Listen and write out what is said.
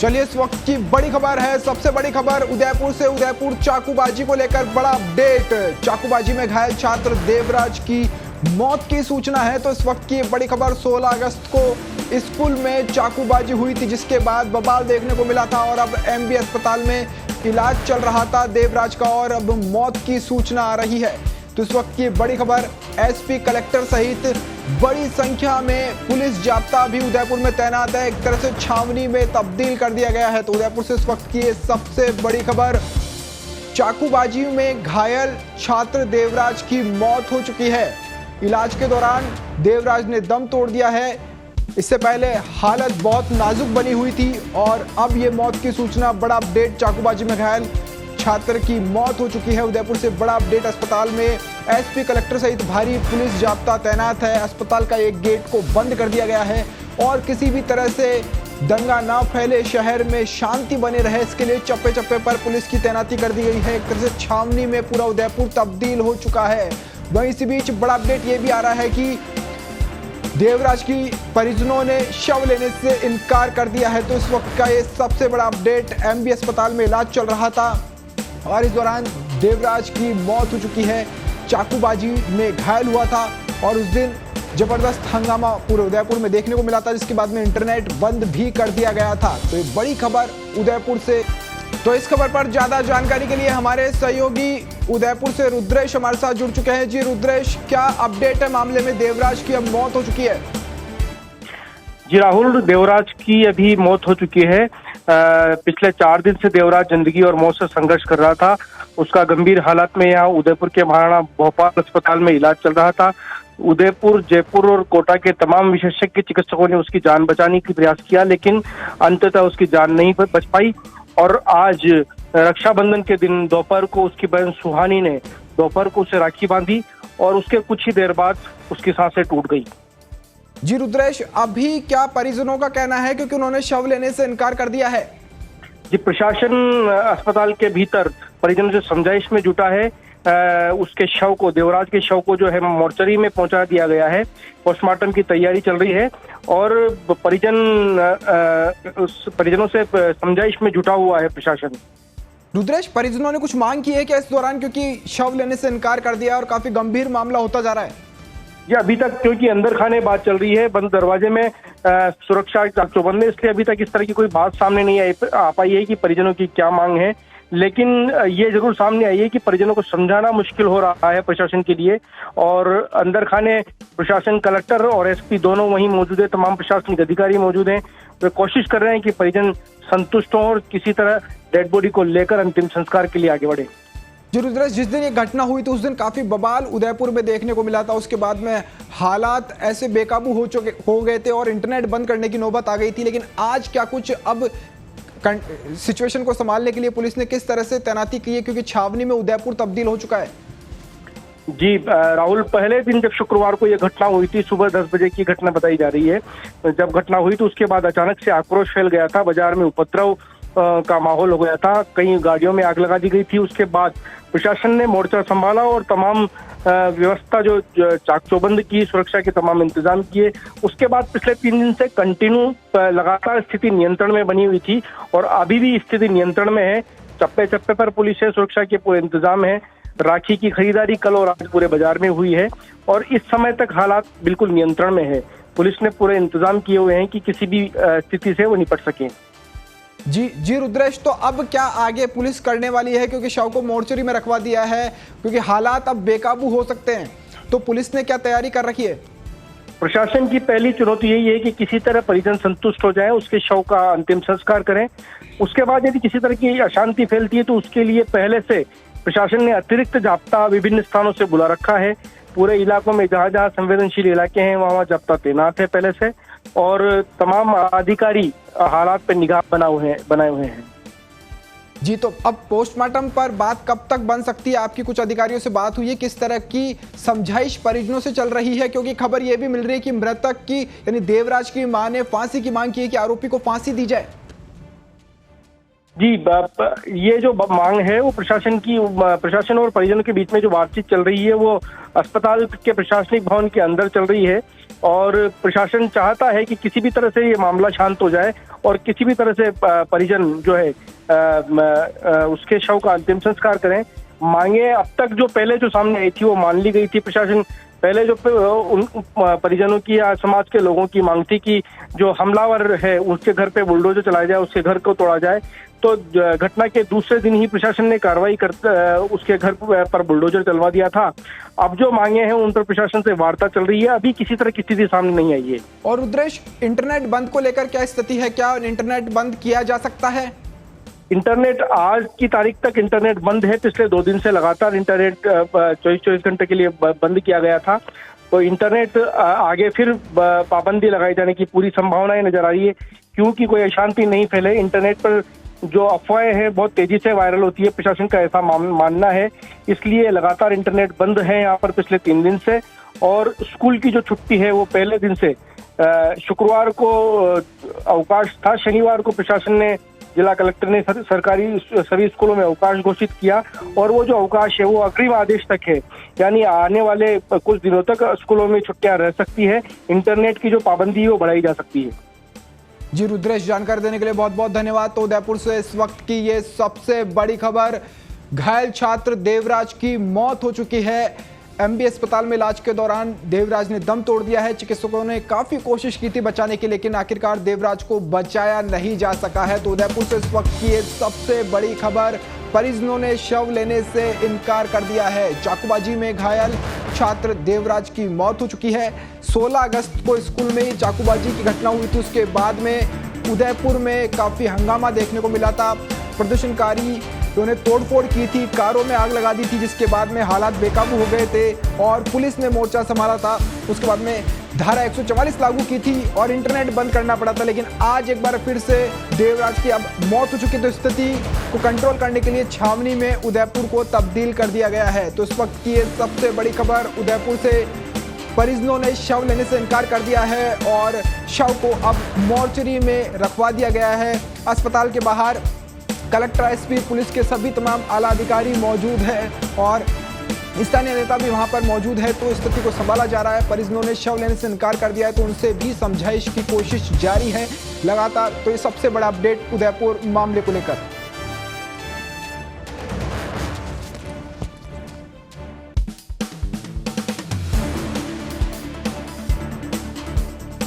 चलिए इस वक्त की बड़ी खबर है, सबसे बड़ी खबर उदयपुर से। उदयपुर चाकूबाजी को लेकर बड़ा अपडेट। चाकूबाजी में घायल छात्र देवराज की मौत की सूचना है। तो इस वक्त की बड़ी खबर, 16 अगस्त को स्कूल में चाकूबाजी हुई थी, जिसके बाद बवाल देखने को मिला था और अब एमबी अस्पताल में इलाज चल रहा था देवराज का और अब मौत की सूचना आ रही है। तो इस वक्त की बड़ी खबर, एसपी, कलेक्टर सहित बड़ी संख्या में पुलिस जाब्ता भी उदयपुर में तैनात है। एक तरह से छावनी में तब्दील कर दिया गया है। तो उदयपुर से इस वक्त की ये सबसे बड़ी खबर, चाकूबाजी में घायल छात्र देवराज की मौत हो चुकी है। इलाज के दौरान देवराज ने दम तोड़ दिया है। इससे पहले हालत बहुत नाजुक बनी हुई थी और अब ये मौत की सूचना, बड़ा अपडेट, चाकूबाजी में घायल छात्र की मौत हो चुकी है। उदयपुर से बड़ा अपडेट, अस्पताल में एसपी, कलेक्टर सहित भारी पुलिस जाब्ता तैनात है। अस्पताल का एक गेट को बंद कर दिया गया है और किसी भी तरह से दंगा ना फैले, शहर में शांति बने रहे, इसके लिए चप्पे चप्पे पर पुलिस की तैनाती कर दी गई है। एक तरह से छावनी में पूरा उदयपुर तब्दील हो चुका है। वहीं इसी बीच बड़ा अपडेट ये भी आ रहा है कि देवराज की परिजनों ने शव लेने से इनकार कर दिया है। तो इस वक्त का ये सबसे बड़ा अपडेट, एमबी अस्पताल में इलाज चल रहा था और इस दौरान देवराज की मौत हो चुकी है। चाकूबाजी में घायल हुआ था और उस दिन जबरदस्त हंगामा पूरे उदयपुर में देखने को मिला था, जिसके बाद में इंटरनेट बंद भी कर दिया गया था। तो ये बड़ी खबर उदयपुर से। तो इस खबर पर ज्यादा जानकारी के लिए हमारे सहयोगी उदयपुर से रुद्रेश हमारे साथ जुड़ चुके हैं। जी रुद्रेश, क्या अपडेट है मामले में? देवराज की अब मौत हो चुकी है। जी राहुल, देवराज की अभी मौत हो चुकी है। पिछले 4 दिन से देवराज जिंदगी और मौत से संघर्ष कर रहा था। उसका गंभीर हालत में यहाँ उदयपुर के महाराणा भोपाल अस्पताल में इलाज चल रहा था। उदयपुर, जयपुर और कोटा के तमाम विशेषज्ञ चिकित्सकों ने उसकी जान बचाने की प्रयास किया, लेकिन अंततः उसकी जान नहीं बच पाई। और आज रक्षाबंधन के दिन दोपहर को उसकी बहन सुहानी ने दोपहर को उसे राखी बांधी और उसके कुछ ही देर बाद उसकी सांसें टूट गई। जी रुद्रेश, अभी क्या परिजनों का कहना है, क्योंकि उन्होंने शव लेने से इनकार कर दिया है? जी, प्रशासन अस्पताल के भीतर परिजनों से समझाइश में जुटा है। उसके शव को, देवराज के शव को जो है मोर्चरी में पहुंचा दिया गया है। पोस्टमार्टम की तैयारी चल रही है और परिजनों से समझाइश में जुटा हुआ है प्रशासन। रुद्रेश, परिजनों ने कुछ मांग की है क्या इस दौरान, क्योंकि शव लेने से इनकार कर दिया और काफी गंभीर मामला होता जा रहा है? ये अभी तक, क्योंकि अंदर खाने बात चल रही है, बंद दरवाजे में सुरक्षा चौबंद है, इसलिए अभी तक इस तरह की कोई बात सामने नहीं आ पाई है कि परिजनों की क्या मांग है। लेकिन ये जरूर सामने आई है कि परिजनों को समझाना मुश्किल हो रहा है प्रशासन के लिए। और अंदर खाने प्रशासन, कलेक्टर और एसपी दोनों वहीं मौजूद है, तमाम प्रशासनिक अधिकारी मौजूद हैं। वे कोशिश कर रहे हैं कि परिजन संतुष्ट हों और किसी तरह डेड बॉडी को लेकर अंतिम संस्कार के लिए आगे बढ़े। जी रुद्रेश, जिस दिन ये घटना हुई तो उस दिन काफी बवाल उदयपुर में देखने को मिला था। उसके बाद में हालात ऐसे बेकाबू हो गए थे और इंटरनेट बंद करने की नौबत आ गई थी। लेकिन आज क्या कुछ अब सिचुएशन को संभालने के लिए पुलिस ने किस तरह से तैनाती की है, क्योंकि छावनी में उदयपुर तब्दील हो चुका है? जी राहुल, पहले दिन जब शुक्रवार को यह घटना हुई थी, सुबह 10 बजे की घटना बताई जा रही है। जब घटना हुई तो उसके बाद अचानक से आक्रोश फैल गया था, बाजार में उपद्रव का माहौल हो गया था, कई गाड़ियों में आग लगा दी गई थी। उसके बाद प्रशासन ने मोर्चा संभाला और तमाम व्यवस्था जो चाक चौबंद की, सुरक्षा के तमाम इंतजाम किए। उसके बाद पिछले 3 दिन से कंटिन्यू लगातार स्थिति नियंत्रण में बनी हुई थी और अभी भी स्थिति नियंत्रण में है। चप्पे चप्पे पर पुलिस है, सुरक्षा के पूरे इंतजाम है। राखी की खरीदारी कल और आज पूरे बाजार में हुई है और इस समय तक हालात बिल्कुल नियंत्रण में है। पुलिस ने पूरे इंतजाम किए हुए हैं कि किसी भी स्थिति से वो निपट सके। जी रुद्रेश, तो अब क्या आगे पुलिस करने वाली है, क्योंकि शव को मोर्चरी में रखवा दिया है, क्योंकि हालात अब बेकाबू हो सकते हैं, तो पुलिस ने क्या तैयारी कर रखी है? प्रशासन की पहली चुनौती यही है कि किसी तरह परिजन संतुष्ट हो जाए, उसके शव का अंतिम संस्कार करें। उसके बाद यदि किसी तरह की अशांति फैलती है तो उसके लिए पहले से प्रशासन ने अतिरिक्त जाब्ता विभिन्न स्थानों से बुला रखा है। पूरे इलाकों में जहां जहां संवेदनशील इलाके हैं वहां जाब्ता तैनात है पहले से और तमाम अधिकारी हालात पर निगाह बनाए हुए हैं। जी, तो अब पोस्टमार्टम पर बात कब तक बन सकती है? आपकी कुछ अधिकारियों से बात हुई है? किस तरह की समझाइश परिजनों से चल रही है? क्योंकि खबर यह भी मिल रही है कि मृतक की, यानी देवराज की मां ने फांसी की मांग की है कि आरोपी को फांसी दी जाए। जी, ये जो मांग है वो प्रशासन और परिजनों के बीच में जो बातचीत चल रही है वो अस्पताल के प्रशासनिक भवन के अंदर चल रही है और प्रशासन चाहता है कि किसी भी तरह से ये मामला शांत हो जाए और किसी भी तरह से परिजन जो है उसके शव का अंतिम संस्कार करें। मांगे अब तक जो पहले जो सामने आई थी वो मान ली गई थी। प्रशासन पहले जो उन परिजनों की या समाज के लोगों की मांग थी कि जो हमलावर है उसके घर पे बुलडोजर चलाया जाए, उसके घर को तोड़ा जाए, तो घटना के दूसरे दिन ही प्रशासन ने कार्रवाई कर उसके घर पर बुलडोजर चलवा दिया था। अब जो मांगे हैं उन पर प्रशासन से वार्ता चल रही है, अभी किसी तरह की स्थिति सामने नहीं आई है। और रुद्रेश, इंटरनेट बंद को लेकर क्या स्थिति है? क्या इंटरनेट बंद किया जा सकता है? इंटरनेट आज की तारीख तक इंटरनेट बंद है। पिछले 2 दिन से लगातार इंटरनेट 24 घंटे के लिए बंद किया गया था। तो इंटरनेट आगे फिर पाबंदी लगाए जाने की पूरी संभावनाएं नजर आ रही है, क्योंकि कोई अशांति नहीं फैले। इंटरनेट पर जो अफवाहें हैं बहुत तेजी से वायरल होती है, प्रशासन का ऐसा मानना है। इसलिए लगातार इंटरनेट बंद है यहाँ पर पिछले 3 दिन से। और स्कूल की जो छुट्टी है वो पहले दिन से शुक्रवार को अवकाश था। शनिवार को प्रशासन ने, जिला कलेक्टर ने सरकारी सभी स्कूलों में अवकाश घोषित किया, और वो जो अवकाश है वो अग्रिम आदेश तक है, यानी आने वाले कुछ दिनों तक स्कूलों में छुट्टियां रह सकती है। इंटरनेट की जो पाबंदी है वो बढ़ाई जा सकती है। जी रुद्रेश, जानकारी देने के लिए बहुत बहुत धन्यवाद। तो उदयपुर से इस वक्त की ये सबसे बड़ी खबर, घायल छात्र देवराज की मौत हो चुकी है। एमबी अस्पताल में इलाज के दौरान देवराज ने दम तोड़ दिया है। चिकित्सकों ने काफी कोशिश की थी बचाने की, लेकिन आखिरकार देवराज को बचाया नहीं जा सका है। तो उदयपुर से इस वक्त की ये सबसे बड़ी खबर, परिजनों ने शव लेने से इनकार कर दिया है। चाकूबाजी में घायल छात्र देवराज की मौत हो चुकी है। 16 अगस्त को स्कूल में ही चाकूबाजी की घटना हुई थी। उसके बाद में उदयपुर में काफी हंगामा देखने को मिला था। प्रदर्शनकारी ने तोड़फोड़ की थी, कारों में आग लगा दी थी, जिसके बाद में हालात बेकाबू हो गए थे और पुलिस ने मोर्चा संभाला था। उसके बाद में धारा 144 लागू की थी और इंटरनेट बंद करना पड़ा था। लेकिन आज एक बार फिर से देवराज की अब मौत हो चुकी, तो स्थिति को कंट्रोल करने के लिए छावनी में उदयपुर को तब्दील कर दिया गया है। तो इस वक्त की ये सबसे बड़ी खबर, उदयपुर से परिजनों ने शव लेने से इनकार कर दिया है और शव को अब मोर्चरी में रखवा दिया गया है। अस्पताल के बाहर कलेक्टर, एसपी, पुलिस के सभी तमाम आला अधिकारी मौजूद हैं और स्थानीय नेता भी वहां पर मौजूद है। तो स्थिति को संभाला जा रहा है। परिजनों ने शव लेने से इनकार कर दिया है, तो उनसे भी समझाइश की कोशिश जारी है लगातार। तो ये सबसे बड़ा अपडेट उदयपुर मामले को लेकर।